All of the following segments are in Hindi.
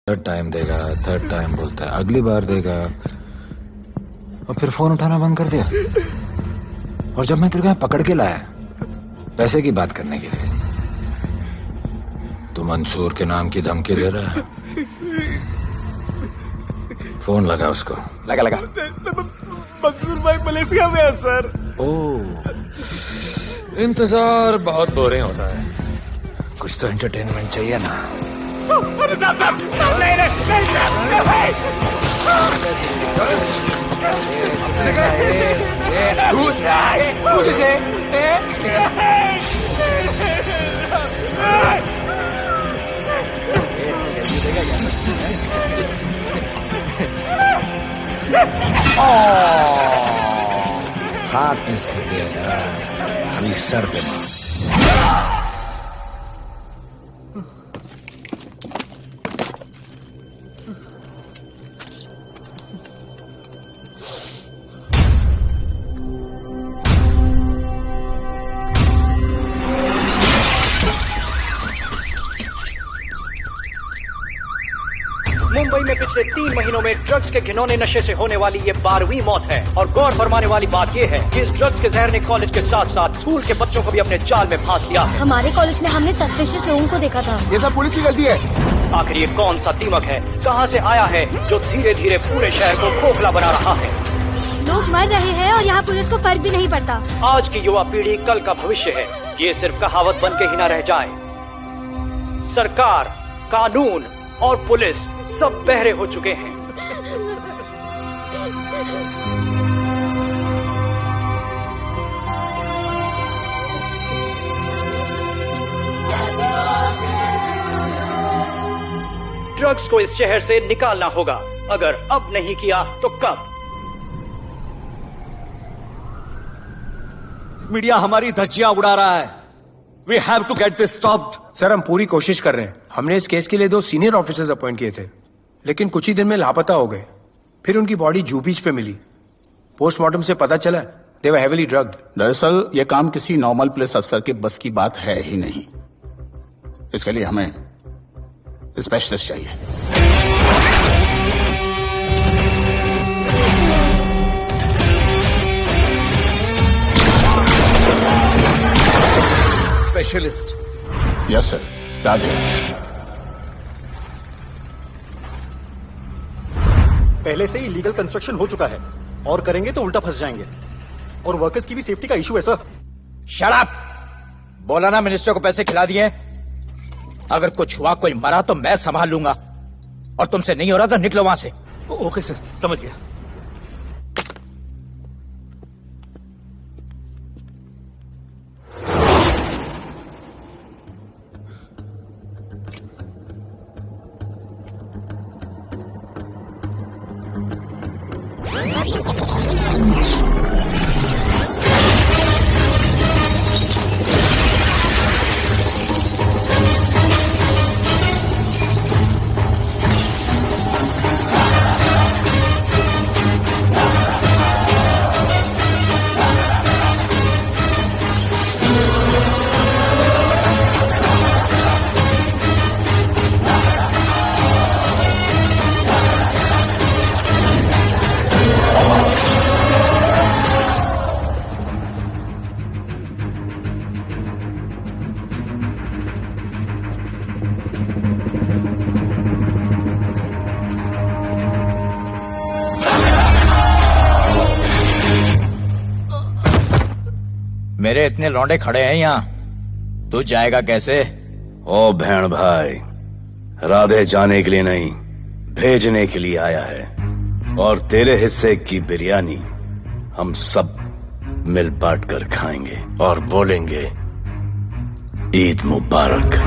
थर्ड टाइम देगा, थर्ड टाइम बोलता है अगली बार देगा, और फिर फोन उठाना बंद कर दिया। और जब मैं तेरे को यहाँ पकड़ के लाया पैसे की बात करने के लिए, तो मंसूर के नाम की धमकी दे रहा है। फोन लगा उसको। लगा। मंसूर भाई मलेशिया में है सर। ओह, इंतजार बहुत बोरिंग होता है, कुछ तो एंटरटेनमेंट चाहिए ना। अरे साहब हाथ मिस कर दिया यार, अभी सर पे मार। मुंबई में पिछले 3 महीनों में ड्रग्स के घिनौने नशे से होने वाली ये 12वीं मौत है। और गौर फरमाने वाली बात ये है कि इस ड्रग्स के जहर ने कॉलेज के साथ साथ स्कूल के बच्चों को भी अपने जाल में फांस लिया है। हमारे कॉलेज में हमने सस्पिशियस लोगों को देखा था। ये सब पुलिस की गलती है। आखिर ये कौन सा दीमक है, कहां से आया है, जो धीरे धीरे पूरे शहर को खोखला बना रहा है। लोग मर रहे हैं और यहाँ पुलिस को फर्क भी नहीं पड़ता। आज की युवा पीढ़ी कल का भविष्य है, ये सिर्फ कहावत बन के ही न रह जाए। सरकार, कानून और पुलिस सब बहरे हो चुके हैं। ड्रग्स को इस शहर से निकालना होगा, अगर अब नहीं किया तो कब। मीडिया हमारी धज्जियां उड़ा रहा है। We have to get this stopped. Sir हम पूरी कोशिश कर रहे हैं। हमने इस केस के लिए 2 सीनियर ऑफिसर्स अपॉइंट किए थे, लेकिन कुछ ही दिन में लापता हो गए। फिर उनकी बॉडी जू बीच पे मिली। पोस्टमार्टम से पता चला दे वर हेवीली ड्रग्ड। दरअसल यह काम किसी नॉर्मल पुलिस अफसर के बस की बात है ही नहीं। इसके लिए हमें स्पेशलिस्ट चाहिए। स्पेशलिस्ट। Yes sir. राधे। पहले से ही लीगल कंस्ट्रक्शन हो चुका है और करेंगे तो उल्टा फंस जाएंगे। और वर्कर्स की भी सेफ्टी का इशू है सर। Shut up! बोला ना मिनिस्टर को पैसे खिला दिए। अगर कुछ हुआ, कोई मरा तो मैं संभाल लूंगा, और तुमसे नहीं हो रहा तो निकलो वहां से। ओके सर, समझ गया। मेरे इतने लौंडे खड़े हैं यहाँ, तू जाएगा कैसे? ओ बहन भाई, राधे जाने के लिए नहीं, भेजने के लिए आया है। और तेरे हिस्से की बिरयानी हम सब मिल बांट कर खाएंगे और बोलेंगे ईद मुबारक।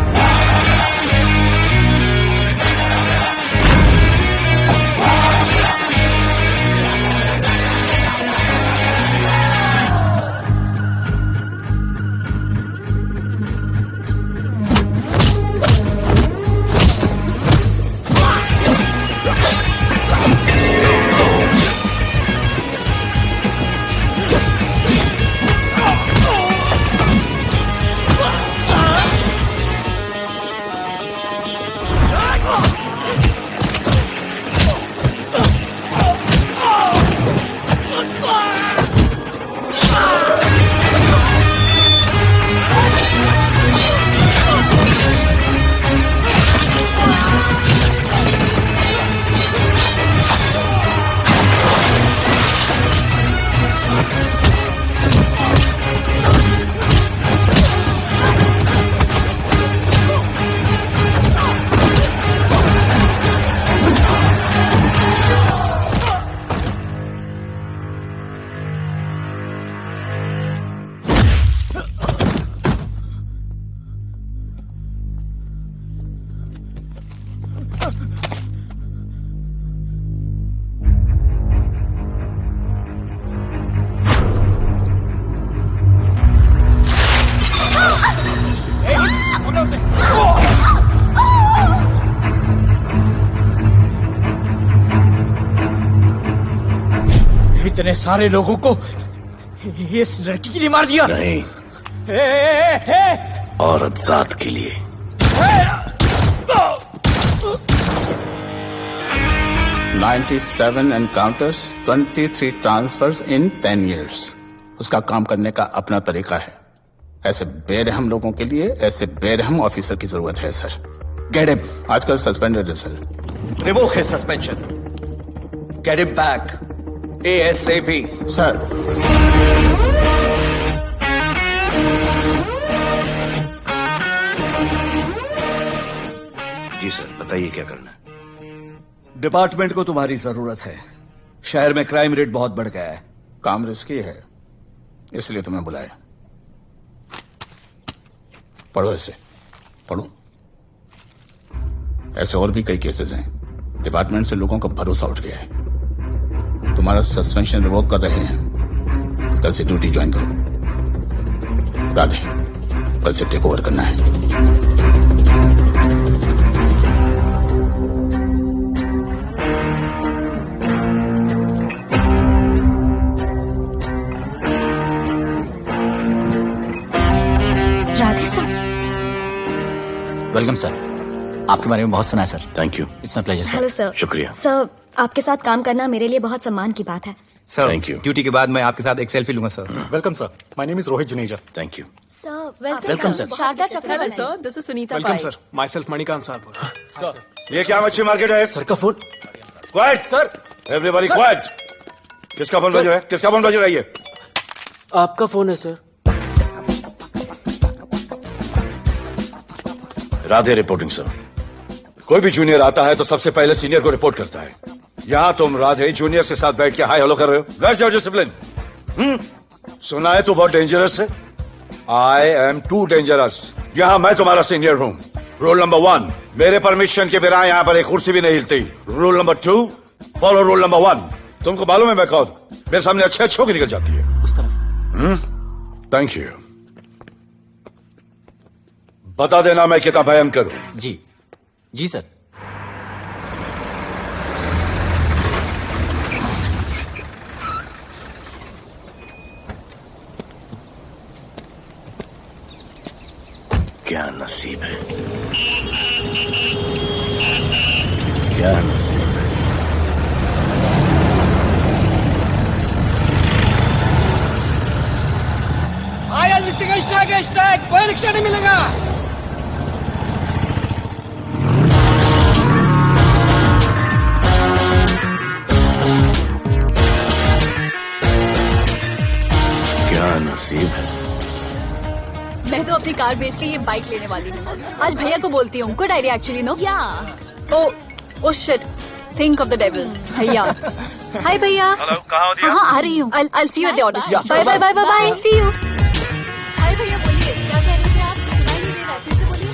इतने सारे लोगों को इस लड़की के लिए मार दिया? नहीं, औरत जात के लिए। 97 एनकाउंटर्स, 23 ट्रांसफर्स इन 10 years। उसका काम करने का अपना तरीका है। ऐसे बेरहम लोगों के लिए ऐसे बेरहम ऑफिसर की जरूरत है सर। Get him. आजकल सस्पेंडेड है sir. Revoke his suspension. Get him back ASAP। Sir ji sir, बताइए क्या करना है। डिपार्टमेंट को तुम्हारी जरूरत है। शहर में क्राइम रेट बहुत बढ़ गया है। काम रिस्की है, इसलिए तुम्हें बुलाया। पढ़ो ऐसे, पढ़ो। ऐसे और भी कई केसेस हैं। डिपार्टमेंट से लोगों का भरोसा उठ गया है। तुम्हारा सस्पेंशन रिवोक कर रहे हैं। कल से ड्यूटी ज्वाइन करो। राधे, कल से टेक ओवर करना है। राधे साहब। Welcome sir. आपके बारे में बहुत सुना है sir. Thank you. It's my pleasure sir. Hello sir. शुक्रिया। सर, आपके साथ काम करना मेरे लिए बहुत सम्मान की बात है। Sir, Thank you. ड्यूटी के बाद मैं आपके साथ एक सेल्फी लूंगा sir. Welcome sir, my name is Rohit Juneja. Thank you. Sir, welcome sir. Sharda Chakraborty sir, this is Sunita welcome sir, myself Manikant Sahpur. ये क्या मच्छी मार्केट है? सर का phone. Quiet sir, everybody quiet. किसका फोन बज रहा है? किसका फोन बज रहा है ये? आपका फोन है सर। Radhe reporting sir. कोई भी जूनियर आता है तो सबसे पहले सीनियर को रिपोर्ट करता है। यहाँ तुम राधे जूनियर के साथ बैठ के हाय हेलो कर रहे हो। Where's your discipline? सुना है तू बहुत डेंजरस है। I am too dangerous. यहाँ मैं तुम्हारा सीनियर हूँ। रूल नंबर 1, मेरे परमिशन के बिना यहाँ पर एक कुर्सी भी नहीं हिलती। Rule number 2, follow rule number 1। तुमको मालूम है मैं कौन? मेरे सामने अच्छे अच्छों की निकल जाती है। उस तरफ। Thank you. बता देना मैं कितना भयंकर हूं। जी जी सर। क्या नसीब है, क्या नसीब है। आया रिक्शा का स्ट्राइक, कोई रिक्शा नहीं मिलेगा। क्या नसीब है। मैं तो अपनी कार बेच के ये बाइक लेने वाली हूँ। आज भैया को बोलती हूँ। Good idea actually, no? Oh shit, think of the devil. भैया, हाय भैया। हेलो, कहाँ हो दिया? हाँ, आ रही हूँ। I'll see you at the audition. Bye bye bye bye, see you. Hi भैया, बोलिए क्या कह रहे थे आप? सुनाई नहीं दे रहा है, फिर से बोलिए।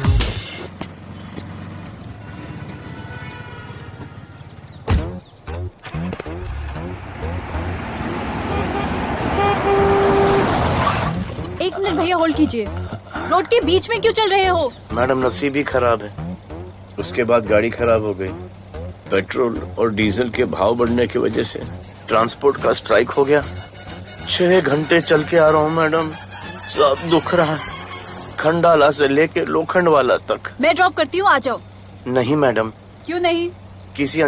एक मिनट भैया, होल्ड कीजिए। रोड के बीच में क्यों चल रहे हो? मैडम नसीब ही खराब है। उसके बाद गाड़ी खराब हो गई। पेट्रोल और डीजल के भाव बढ़ने की वजह से ट्रांसपोर्ट का स्ट्राइक हो गया। 6 घंटे चल के आ रहा हूँ मैडम, सब दुख रहा है। खंडाला से लेके लोखंडवाला तक। मैं ड्रॉप करती हूँ, आ जाओ। नहीं मैडम। क्यों नहीं? किसी